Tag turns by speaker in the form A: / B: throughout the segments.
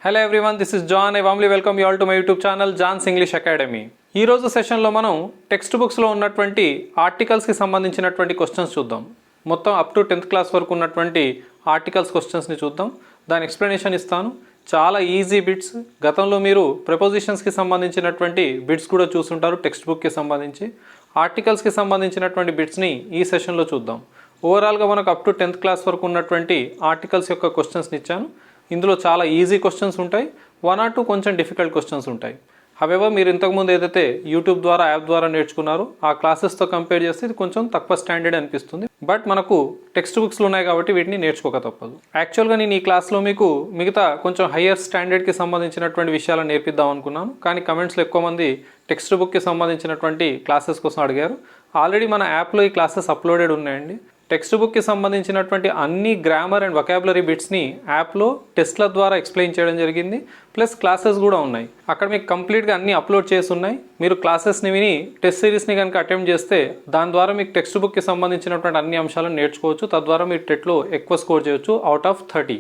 A: Hello everyone, this is John. I warmly welcome you all to my YouTube channel John's English Academy. ఈ రోజు సెషన్లో మనం text బుక్స్లో ఉన్నటువంటి ఆర్టికల్స్కి సంబంధించినటువంటి క్వశ్చన్స్ చూద్దాం. మొత్తం అప్ టు 10th క్లాస్ వరకు ఉన్నటువంటి ఆర్టికల్స్ క్వశ్చన్స్ని చూద్దాం. దాని ఎక్స్ప్లెనేషన్ ఇస్తాను. చాలా ఈజీ బిట్స్. గతంలో మీరు ప్రిపోజిషన్స్కి సంబంధించినటువంటి బిట్స్ కూడా చూస్తుంటారు టెక్స్ట్ బుక్కి సంబంధించి. ఆర్టికల్స్కి సంబంధించినటువంటి బిట్స్ని ఈ సెషన్లో చూద్దాం. ఓవరాల్గా మనకు అప్ టు 10th క్లాస్ వరకు ఉన్నటువంటి ఆర్టికల్స్ యొక్క క్వశ్చన్స్ని ఇచ్చాను. ఇందులో చాలా ఈజీ క్వశ్చన్స్ ఉంటాయి, 1 or 2 కొంచెం డిఫికల్ట్ క్వశ్చన్స్ ఉంటాయి. హవెవర్ మీరు ఇంతకుముందు ఏదైతే యూట్యూబ్ ద్వారా యాప్ ద్వారా నేర్చుకున్నారో ఆ క్లాసెస్తో కంపేర్ చేస్తే ఇది కొంచెం తక్కువ స్టాండర్డ్ అనిపిస్తుంది. బట్ మనకు టెక్స్ట్ బుక్స్లో ఉన్నాయి కాబట్టి వీటిని నేర్చుకోక తప్పదు. యాక్చువల్గా నేను ఈ క్లాస్లో మీకు మిగతా కొంచెం హయ్యర్ స్టాండర్డ్కి సంబంధించినటువంటి విషయాలను నేర్పిద్దాం అనుకున్నాను. కానీ కమెంట్స్లో ఎక్కువ మంది టెక్స్ట్ బుక్కి సంబంధించినటువంటి క్లాసెస్ కోసం అడిగారు. ఆల్రెడీ మన యాప్లో ఈ క్లాసెస్ అప్లోడెడ్ ఉన్నాయండి. టెక్స్ట్ బుక్కి సంబంధించినటువంటి అన్ని గ్రామర్ అండ్ వొకాబులరీ బిట్స్ని యాప్లో టెస్ట్ల ద్వారా ఎక్స్ప్లెయిన్ చేయడం జరిగింది. ప్లస్ క్లాసెస్ కూడా ఉన్నాయి. అక్కడ మీకు కంప్లీట్గా అన్ని అప్లోడ్ చేసి ఉన్నాయి. మీరు క్లాసెస్ని విని టెస్ట్ సిరీస్ని కనుక అటెంప్ట్ చేస్తే దాని ద్వారా మీకు టెక్స్ట్ బుక్కి సంబంధించినటువంటి అన్ని అంశాలను నేర్చుకోవచ్చు. తద్వారా మీరు టెట్లో ఎక్కువ స్కోర్ చేయొచ్చు అవుట్ ఆఫ్ 30.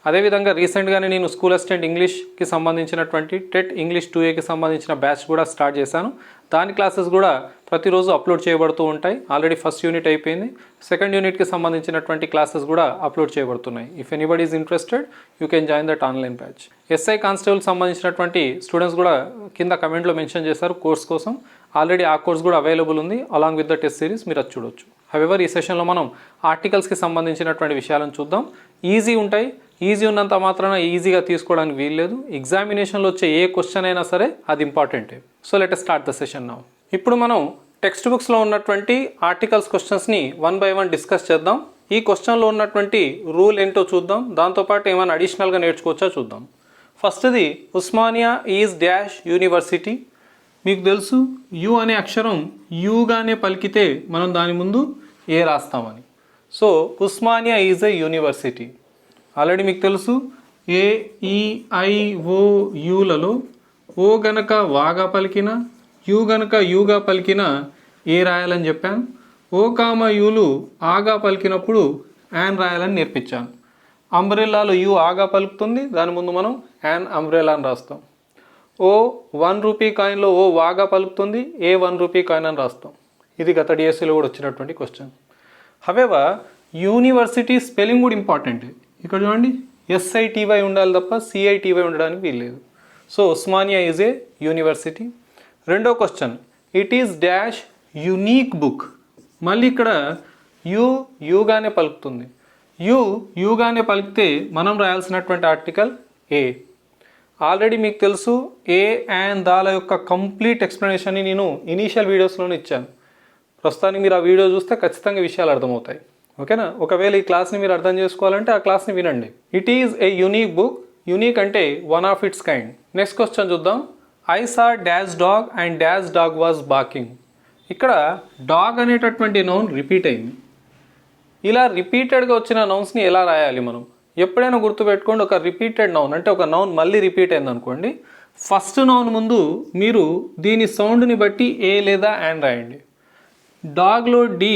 A: అదేవిధంగా రీసెంట్గానే నేను స్కూల్ అసిస్టెంట్ ఇంగ్లీష్కి సంబంధించినటువంటి టెట్ ఇంగ్లీష్ 2Aకి సంబంధించిన బ్యాచ్ కూడా స్టార్ట్ చేశాను. దాని క్లాసెస్ కూడా ప్రతిరోజు అప్లోడ్ చేయబడుతూ ఉంటాయి. ఆల్రెడీ ఫస్ట్ యూనిట్ అయిపోయింది. సెకండ్ యూనిట్కి సంబంధించినటువంటి క్లాసెస్ కూడా అప్లోడ్ చేయబడుతున్నాయి. If anybody is interested you can join that online batch. SI constable సంబంధించినటువంటి స్టూడెంట్స్ కూడా కింద కమెంట్లో మెన్షన్ చేశారు కోర్స్ కోసం. ఆల్రెడీ ఆ కోర్స్ కూడా అవైలబుల్ ఉంది along with the test series. మీరు అది చూడొచ్చు. హవెవర్ ఈ సెషన్లో మనం ఆర్టికల్స్కి సంబంధించినటువంటి విషయాలను చూద్దాం. ఈజీ ఉంటాయి. ఈజీ ఉన్నంత మాత్రాన ఈజీగా తీసుకోవడానికి వీల్లేదు. ఎగ్జామినేషన్లో వచ్చే ఏ క్వశ్చన్ అయినా సరే అది ఇంపార్టెంటే. So let start the session now. ఇప్పుడు మనం టెక్స్ట్ బుక్స్లో ఉన్నటువంటి ఆర్టికల్స్ క్వశ్చన్స్ని 1 by 1 డిస్కస్ చేద్దాం. ఈ క్వశ్చన్లో ఉన్నటువంటి రూల్ ఏంటో చూద్దాం. దాంతోపాటు ఏమైనా అడిషనల్గా నేర్చుకోవచ్చా చూద్దాం. ఫస్ట్ది ఉస్మానియా ఈజ్ డాష్ యూనివర్సిటీ. మీకు తెలుసు యు అనే అక్షరం యూగానే పలికితే మనం దాని ముందు ఏ రాస్తామని. So Osmania is a university. Already మీకు తెలుసు AEIOUలలో ఓ గనక వాగా పలికిన యు గనక యూగా పలికిన ఏ రాయాలని చెప్పాను. ఓ కామ యూలు ఆగా పలికినప్పుడు యాన్ రాయాలని నేర్పించాను. అంబ్రెల్లాలో యు ఆగా పలుకుతుంది, దాని ముందు మనం యాన్ అంబ్రెల్లా అని రాస్తాం. ఓ 1 రూపీ కాయిన్లో ఓ వాగా పలుకుతుంది, ఏ 1 రూపీ కాయిన్ అని రాస్తాం. ఇది గత డిఎస్సిలో కూడా వచ్చినటువంటి క్వశ్చన్. హవెవర్ యూనివర్సిటీ స్పెల్లింగ్ కూడా ఇంపార్టెంట్. ఇక్కడ చూడండి SITY ఉండాలి తప్ప CITY ఉండడానికి వీల్లేదు. So Osmania is a university. రెండో question it is dash unique book. మళ్ళీ ఇక్కడ యూగానే పలుకుతుంది. యూగానే పలికితే మనం రాయాల్సినటువంటి ఆర్టికల్ ఏ. ఆల్రెడీ మీకు తెలుసు ఏ అండ్ దాల యొక్క కంప్లీట్ ఎక్స్ప్లెనేషన్ని నేను ఇనీషియల్ వీడియోస్లోనే ఇచ్చాను. ప్రస్తుతానికి మీరు ఆ వీడియో చూస్తే ఖచ్చితంగా విషయాలు అర్థమవుతాయి. ఓకేనా? ఒకవేళ ఈ క్లాస్ని మీరు అర్థం చేసుకోవాలంటే ఆ క్లాస్ని వినండి. It is a unique book. Unique అంటే one of its kind. Next question చూద్దాం. I saw dash dog and dash dog was barking. ఇక్కడ డాగ్ అనేటటువంటి నౌన్ రిపీట్ అయింది. ఇలా రిపీటెడ్గా వచ్చిన నౌన్స్ని ఎలా రాయాలి మనం? ఎప్పుడైనా గుర్తుపెట్టుకోండి, ఒక రిపీటెడ్ నౌన్ అంటే ఒక నౌన్ మళ్ళీ రిపీట్ అయింది అనుకోండి, ఫస్ట్ నౌన్ ముందు మీరు దీని సౌండ్ని బట్టి ఏ లేదా యాన్ రాయండి. డాగ్లో డి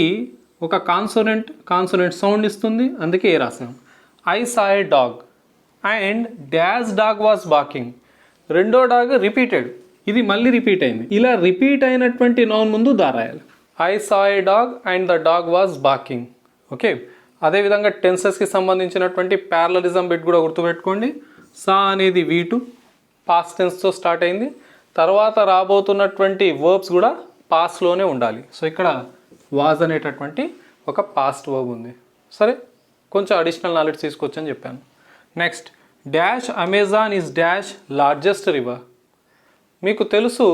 A: ఒక కాన్సోనెంట్ సౌండ్ ఇస్తుంది, అందుకే ఏ రాసాం. I saw A dog and dash dog was barking. రెండో డాగ్ రిపీటెడ్, ఇది మళ్ళీ రిపీట్ అయింది. ఇలా రిపీట్ అయినటువంటి నౌన్ ముందు దా రాయాలి. I saw A dog and the dog was barking. Okay. అదేవిధంగా టెన్సెస్కి సంబంధించినటువంటి ప్యారలలిజం బిట్ కూడా గుర్తుపెట్టుకోండి. సా అనేది V2 పాస్ట్ టెన్స్తో స్టార్ట్ అయింది. తర్వాత రాబోతున్నటువంటి వర్బ్స్ కూడా పాస్ట్లోనే ఉండాలి. సో ఇక్కడ వాజ్ అనేటటువంటి ఒక పాస్ట్ వర్బ్ ఉంది. సరే, కొంచెం అడిషనల్ నాలెడ్జ్ తీసుకొచ్చని చెప్పాను. Next dash Amazon is dash largest river. మీకు తెలుసు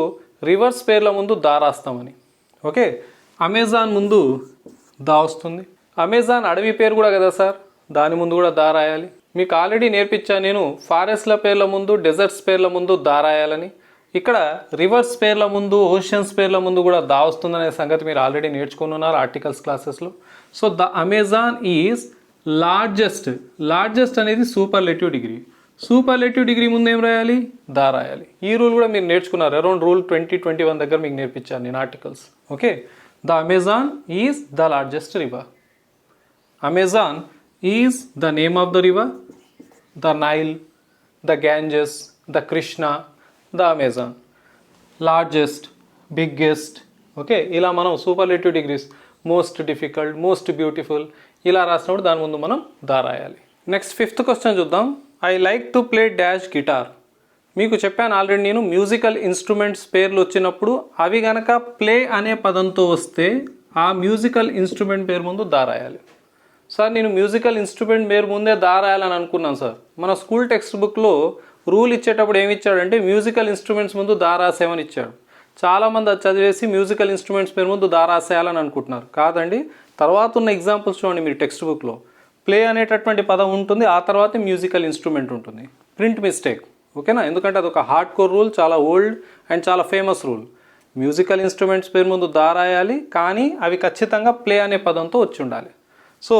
A: రివర్స్ పేర్ల ముందు దా రాస్తామని. ఓకే, అమెజాన్ ముందు దా వస్తుంది. అమెజాన్ అడవి పేరు కూడా కదా సార్, దాని ముందు కూడా దా రాయాలి. మీకు ఆల్రెడీ నేర్పించాను నేను ఫారెస్ట్ల పేర్ల ముందు డెజర్ట్స్ పేర్ల ముందు దా రాయాలని. ఇక్కడ రివర్స్ పేర్ల ముందు ఓషన్స్ పేర్ల ముందు కూడా దా వస్తుందనే సంగతి మీరు ఆల్రెడీ నేర్చుకుని ఉన్నారు ఆర్టికల్స్ క్లాసెస్లో. So the Amazon is largest అనేది సూపర్లేటివ్ డిగ్రీ. సూపర్లేటివ్ డిగ్రీ ముందు ఏం రాయాలి? దా రాయాలి. ఈ రూల్ కూడా మీరు నేర్చుకున్నారు అరౌండ్ రూల్ 2021 దగ్గర మీకు నేర్పించాను నేను articles. Okay, the Amazon is the largest river. Amazon is the name of the river. The the Ganges, the Krishna, the Amazon. Largest, biggest. Okay, ఇలా మనం superlative degrees most difficult, most beautiful ఇలా రాసినప్పుడు దాని ముందు మనం దా రాయాలి. నెక్స్ట్ 5th క్వశ్చన్ చూద్దాం. I like to play dash guitar. మీకు చెప్పాను ఆల్రెడీ నేను, మ్యూజికల్ ఇన్స్ట్రుమెంట్స్ పేర్లు వచ్చినప్పుడు అవి గనక ప్లే అనే పదంతో వస్తే ఆ మ్యూజికల్ ఇన్స్ట్రుమెంట్ పేరు ముందు దా రాయాలి. సార్ నేను మ్యూజికల్ ఇన్స్ట్రుమెంట్ పేరు ముందే దా రాయాలని అనుకున్నాను సార్. మన స్కూల్ టెక్స్ట్ బుక్లో రూల్ ఇచ్చేటప్పుడు ఏమి ఇచ్చాడంటే మ్యూజికల్ ఇన్స్ట్రుమెంట్స్ ముందు దా రాసేయమని ఇచ్చాడు. చాలామంది అది చదివేసి మ్యూజికల్ ఇన్స్ట్రుమెంట్స్ పేరు ముందు దా రాసేయాలని అనుకుంటున్నారు. కాదండి, తర్వాత ఉన్న ఎగ్జాంపుల్స్ చూడండి మీరు టెక్స్ట్ బుక్లో. ప్లే అనేటటువంటి పదం ఉంటుంది, ఆ తర్వాత మ్యూజికల్ ఇన్స్ట్రుమెంట్ ఉంటుంది. Print mistake. ఓకేనా, ఎందుకంటే అది ఒక హార్డ్ కోర్ రూల్, చాలా ఓల్డ్ అండ్ చాలా ఫేమస్ రూల్. మ్యూజికల్ ఇన్స్ట్రుమెంట్స్ పేరు ముందు దా రాయాలి, కానీ అవి ఖచ్చితంగా ప్లే అనే పదంతో వచ్చి ఉండాలి. So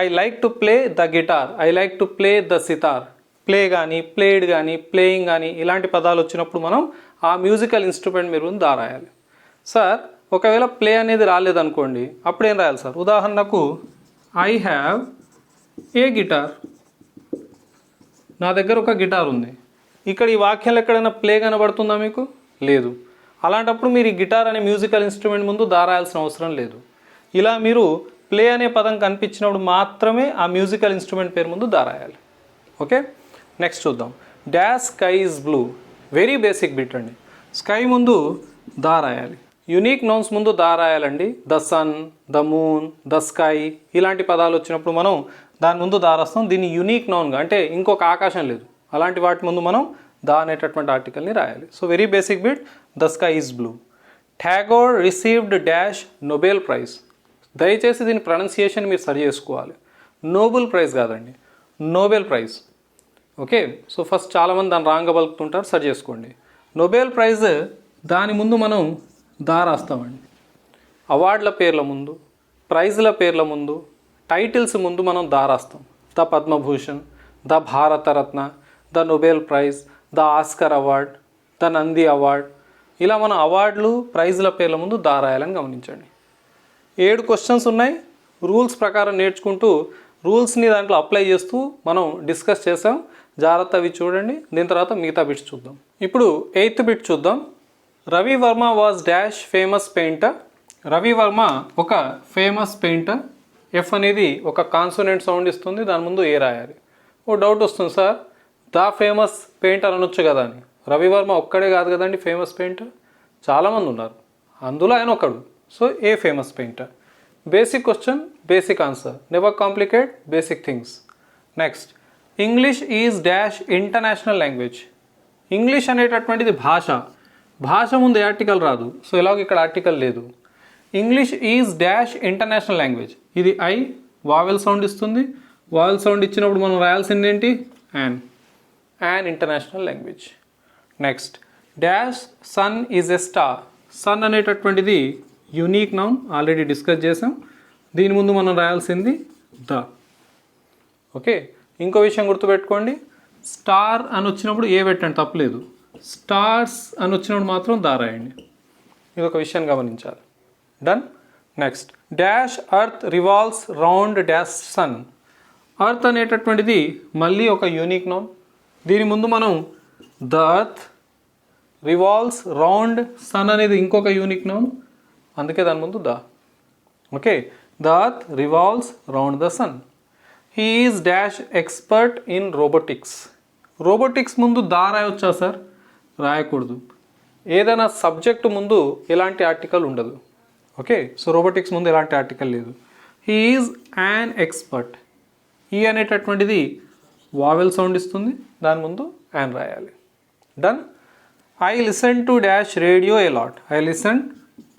A: I like to play the guitar, I like to play the sitar. Play కానీ, ప్లేడ్ కానీ, ప్లేయింగ్ కానీ ఇలాంటి పదాలు వచ్చినప్పుడు మనం ఆ మ్యూజికల్ ఇన్స్ట్రుమెంట్ మీరు ముందు దా రాయాలి. సార్ ఒకవేళ ప్లే అనేది రాలేదనుకోండి, అప్పుడు ఏం రాయాలి సార్? ఉదాహరణకు ఐ హ్యావ్ ఏ గిటార్. నా దగ్గర ఒక గిటార్ ఉంది. ఇక్కడ ఈ వాక్యంలో ఎక్కడైనా ప్లే కనబడుతుందా మీకు? లేదు. అలాంటప్పుడు మీరు ఈ గిటార్ అనే మ్యూజికల్ ఇన్స్ట్రుమెంట్ ముందు దా రాయాల్సిన అవసరం లేదు. ఇలా మీరు ప్లే అనే పదం కనిపించినప్పుడు మాత్రమే ఆ మ్యూజికల్ ఇన్స్ట్రుమెంట్ పేరు ముందు దా రాయాలి. ఓకే, నెక్స్ట్ చూద్దాం. Dash sky is blue. Very basic bit అండి. స్కై ముందు దా రాయాలి. యునీక్ నౌన్స్ ముందు దా రాయాలండి. The sun, the moon, the sky ఇలాంటి పదాలు వచ్చినప్పుడు మనం దాని ముందు దా రాస్తాం. దీన్ని యునీక్ నౌన్గా, అంటే ఇంకొక ఆకాశం లేదు, అలాంటి వాటి ముందు మనం దా అనేటటువంటి ఆర్టికల్ని రాయాలి. So very basic bit, the sky is blue. Tagore received dash Nobel prize. దయచేసి దీని ప్రొనౌన్సియేషన్ మీరు సరి చేసుకోవాలి. నోబెల్ ప్రైజ్ కాదండి, Nobel prize. Okay, so first చాలామంది దాన్ని రాంగ్గా పలుకుతుంటారు, సరి చేసుకోండి. నోబెల్ ప్రైజ్ దాని ముందు మనం దా రాస్తామండి. అవార్డుల పేర్ల ముందు, ప్రైజ్ల పేర్ల ముందు, టైటిల్స్ ముందు మనం దా రాస్తాం. The Padma Bhushan, the Bharat Ratna, the Nobel prize, the Oscar award, the Nandi award ఇలా మనం అవార్డులు, ప్రైజ్ల పేర్ల ముందు దా రాయాలని గమనించండి. 7 క్వశ్చన్స్ ఉన్నాయి. రూల్స్ ప్రకారం నేర్చుకుంటూ రూల్స్ని దాంట్లో అప్లై చేస్తూ మనం డిస్కస్ చేసాం. జాగ్రత్త అవి చూడండి. దీని తర్వాత మిగతా బిట్స్ చూద్దాం. ఇప్పుడు 8th బిట్ చూద్దాం. Ravi Varma was dash famous painter. Ravi Varma ఒక ఫేమస్ పెయింటర్. ఎఫ్ అనేది ఒక కాన్సోనెంట్ సౌండ్ ఇస్తుంది, దాని ముందు ఏ రాయాలి. ఓ డౌట్ వస్తుంది సార్, ద ఫేమస్ పెయింటర్ అనొచ్చు కదా అని. రవివర్మ ఒక్కడే కాదు కదండి ఫేమస్ పెయింటర్, చాలామంది ఉన్నారు, అందులో ఆయన ఒకడు. So A famous painter. Basic question, basic answer. Never complicate, basic things. Next, English is dash international language. English అనేటటువంటిది భాష. భాష ముందు ఆర్టికల్ రాదు, సో ఎలాగో ఇక్కడ ఆర్టికల్ లేదు. English is dash international language. ఇది ఐ వావెల్ సౌండ్ ఇస్తుంది. వావెల్ సౌండ్ ఇచ్చినప్పుడు మనం రాయాల్సింది ఏంటి? An international language. Next, dash sun is a star. Sun అనేటటువంటిది యూనిక్ నౌన్, ఆల్రెడీ డిస్కస్ చేసాం. దీని ముందు మనం రాయాల్సింది ద. ఓకే, ఇంకో విషయం గుర్తుపెట్టుకోండి, స్టార్ అని వచ్చినప్పుడు ఏ పెట్టండి, తప్పలేదు. స్టార్స్ అని వచ్చినప్పుడు మాత్రం దా రాయండి. ఇది ఒక విషయం గమనించాలి. Done. Next, dash earth revolves round dash sun. Earth అనేటటువంటిది మళ్ళీ ఒక యూనిక్ నౌన్. దీని ముందు మనం the earth revolves round sun అనేది ఇంకొక యూనిక్ నౌన్, అందుకే దాని ముందు the. Okay, the earth revolves round the sun. He is dash expert in robotics. Robotics ముందు దా రాయొచ్చా సార్? రాయకూడదు. ఏదైనా సబ్జెక్టు ముందు ఎలాంటి ఆర్టికల్ ఉండదు. ఓకే, సో రోబోటిక్స్ ముందు ఎలాంటి ఆర్టికల్ లేదు. He is an expert. ఈ అనేటటువంటిది వావెల్ సౌండ్ ఇస్తుంది, దాని ముందు యాన్ రాయాలి. Done. I listen to dash radio a lot. I listen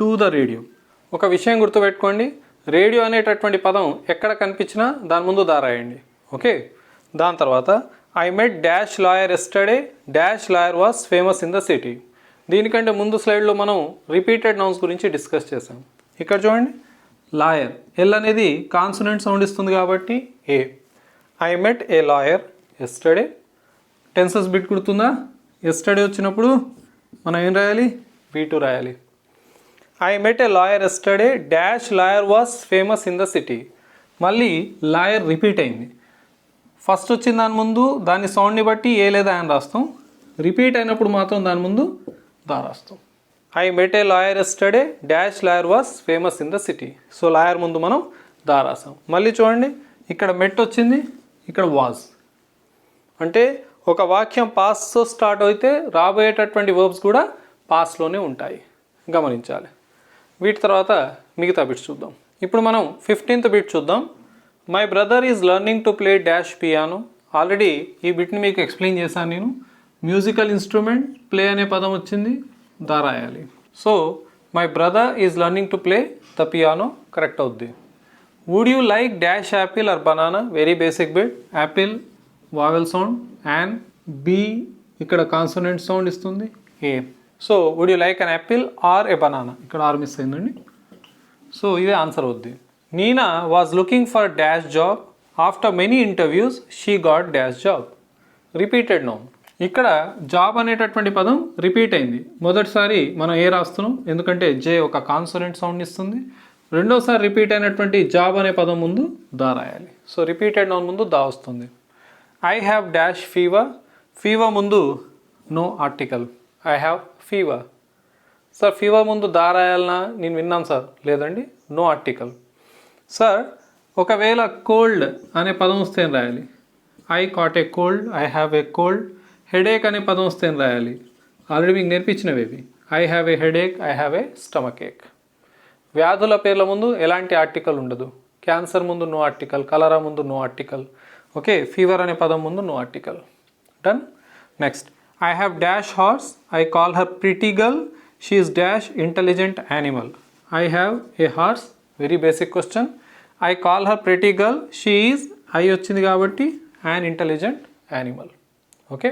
A: to the radio. ఒక విషయం గుర్తుపెట్టుకోండి, రేడియో అనేటటువంటి పదం ఎక్కడ కనిపించినా దాని ముందు దా రాయండి. ఓకే, దాని తర్వాత I met dash lawyer yesterday. Dash lawyer was famous in the city. దీనికంటే ముందు స్లైడ్లో మనం రిపీటెడ్ నౌన్స్ గురించి డిస్కస్ చేసాం. ఇక్కడ చూడండి, లాయర్, ఎల్ అనేది కాన్సోనెంట్ సౌండ్ ఇస్తుంది కాబట్టి a. I met a lawyer yesterday. Tenses bit గుర్తుందా? ఎస్టర్డే వచ్చినప్పుడు మనం ఏం రాయాలి? V2 రాయాలి. I met a lawyer yesterday dash lawyer was famous in the city. మళ్ళీ లాయర్ రిపీట్ అయింది. ఫస్ట్ వచ్చిన దాని ముందు దాని సౌండ్ని బట్టి ఏ లేదా అని రాస్తాం. రిపీట్ అయినప్పుడు మాత్రం దాని ముందు దా రాస్తాం. I met a lawyer yesterday dash lawyer was famous in the city. So lawyer ముందు మనం దా రాసాం. మళ్ళీ చూడండి, ఇక్కడ మెట్ వచ్చింది, ఇక్కడ వాజ్. అంటే ఒక వాక్యం పాస్తో స్టార్ట్ అయితే రాబోయేటటువంటి వర్బ్స్ కూడా పాస్ట్లోనే ఉంటాయి, గమనించాలి. వీటి తర్వాత మిగతా బిట్స్ చూద్దాం. ఇప్పుడు మనం 15th బిట్ చూద్దాం. My brother is learning to play dash piano. Already ఈ బిట్ని మీకు ఎక్స్ప్లెయిన్ చేశాను నేను. మ్యూజికల్ ఇన్స్ట్రుమెంట్, ప్లే అనే పదం వచ్చింది, దా రాయాలి. So my brother is learning to play the piano correct అవుద్ది. Would you like dash apple or banana. Very basic bit. Apple vowel sound, and B ఇక్కడ కాన్సోనెంట్ సౌండ్ ఇస్తుంది, a. So would you like an apple or a banana. ఇక్కడ or miss అయిందండి. So ఇదే answer అవుద్ది. Nina was looking for dash job. After many interviews she got dash job. Repeated noun. ఇక్కడ job అనేటటువంటి పదం repeat అయింది. మొదటిసారి మనం ఏ రాస్తున్నాం, ఎందుకంటే జే ఒక కాన్సోనెంట్ సౌండ్ ఇస్తుంది. రెండోసారి రిపీట్ అయినటువంటి జాబ్ అనే పదం ముందు దా రాయాలి. సో రిపీటెడ్ నౌన్ ముందు దా వస్తుంది. I have dash fever. Fever ముందు no article, I have fever. Sir fever ముందు దా రాయాలనా, నేను విన్నాను సార్. లేదండి, నో ఆర్టికల్. సార్ ఒకవేళ కోల్డ్ అనే పదం వస్తే ఏం రాయాలి. I caught a cold, I have a cold. Headache అనే పదం వస్తే ఏం రాయాలి. ఆల్రెడీ మీకు నేర్పించినవి. I have a headache, I have a stomach ache. వ్యాధుల పేర్ల ముందు ఎలాంటి ఆర్టికల్ ఉండదు. క్యాన్సర్ ముందు నో ఆర్టికల్, కలరా ముందు నో ఆర్టికల్. ఓకే, ఫీవర్ అనే పదం ముందు no article. Done. Next, I have dash horse. I call her pretty girl. She is dash intelligent animal. I have a horse. Very basic question. I call her pretty girl. She is, I వచ్చింది కాబట్టి an intelligent animal. Okay.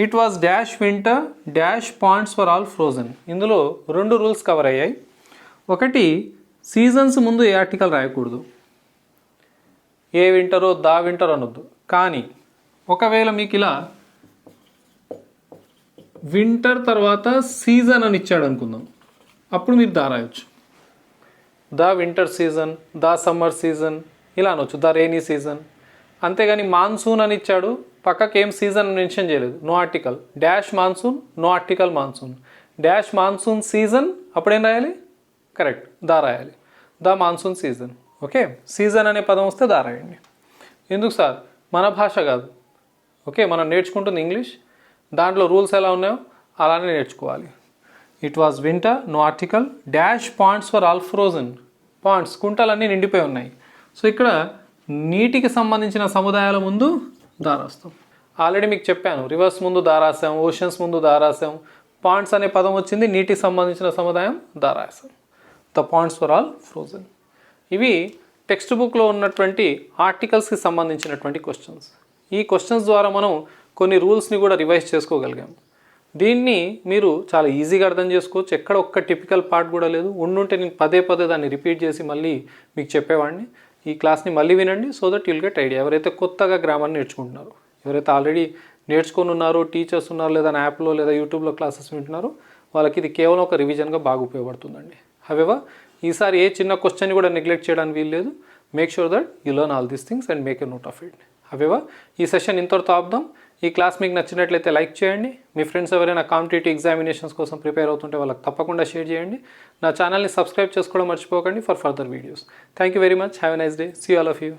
A: It was dash winter. Dash ponds for all frozen. ఇందులో 2 rules cover అయ్యాయి. ఒకటి, seasons ముందు ఏ article రాయకూడదు. ఏ వింటరో దా winter అనొద్దు. కానీ ఒకవేళ మీకు ఇలా వింటర్ తర్వాత సీజన్ అని ఇచ్చాడు అనుకుందాం, అప్పుడు మీరు దా రాయొచ్చు. The winter season, the summer season ఇలా అనొచ్చు, ద రైనీ సీజన్. అంతేగాని మాన్సూన్ అని ఇచ్చాడు, పక్కకి ఏం సీజన్ మెన్షన్ చేయలేదు, no article. Dash monsoon, no article monsoon. Dash monsoon season, అప్పుడేం రాయాలి, కరెక్ట్, దా రాయాలి. The monsoon season. Okay, season అనే పదం వస్తే దా రాయండి. ఎందుకు సార్, మన భాష కాదు. ఓకే, మనం నేర్చుకుంటుంది ఇంగ్లీష్. దాంట్లో రూల్స్ ఎలా ఉన్నాయో అలానే నేర్చుకోవాలి. It was winter, no article. Dash ponds for all frozen. Ponds, కుంటలన్నీ నిండిపోయి ఉన్నాయి. సో ఇక్కడ నీటికి సంబంధించిన సముదాయాల ముందు దా రాస్తాం. ఆల్రెడీ మీకు చెప్పాను, రివర్స్ ముందు దా రాసాం, ఓషన్స్ ముందు దా రాసాం. పాండ్స్ అనే పదం వచ్చింది, నీటికి సంబంధించిన సముదాయం, దా రాసాం. The ponds for all frozen. ఇవి టెక్స్ట్ బుక్లో ఉన్నటువంటి ఆర్టికల్స్కి సంబంధించినటువంటి క్వశ్చన్స్. ఈ క్వశ్చన్స్ ద్వారా మనం కొన్ని రూల్స్ని కూడా రివైజ్ చేసుకోగలిగాం. దీన్ని మీరు చాలా ఈజీగా అర్థం చేసుకోవచ్చు. ఎక్కడ ఒక్క టిపికల్ పార్ట్ కూడా లేదు. ఉండుంటే నేను పదే దాన్ని రిపీట్ చేసి మళ్ళీ మీకు చెప్పేవాడిని. ఈ క్లాస్ని మళ్ళీ వినండి, so that you'll get idea. ఎవరైతే కొత్తగా గ్రామర్ని నేర్చుకుంటున్నారో, ఎవరైతే ఆల్రెడీ నేర్చుకొని ఉన్నారో, టీచర్స్ ఉన్నారు, లేదా యాప్లో లేదా యూట్యూబ్లో క్లాసెస్ వింటున్నారో, వాళ్ళకి ఇది కేవలం ఒక రివిజన్గా బాగా ఉపయోగపడుతుందండి. హవెవర్, ఈసారి ఏ చిన్న క్వశ్చన్ కూడా నెగ్లెక్ట్ చేయడానికి వీల్లేదు. Make sure that you learn all these things and make a note of it. However, ఈ సెషన్ ఇంతటితో ఆపుదాం. ఈ క్లాస్ మీకు నచ్చినట్లయితే లైక్ చేయండి. మీ ఫ్రెండ్స్ ఎవరైనా కాంపిటేటివ్ ఎగ్జామినేషన్స్ కోసం ప్రిపేర్ అవుతుంటే వాళ్ళకి తప్పకుండా షేర్ చేయండి. నా ఛానల్ని సబ్స్క్రైబ్ చేసుకోవడం మర్చిపోకండి for further videos. Thank you very much. Have a nice day. See all of you.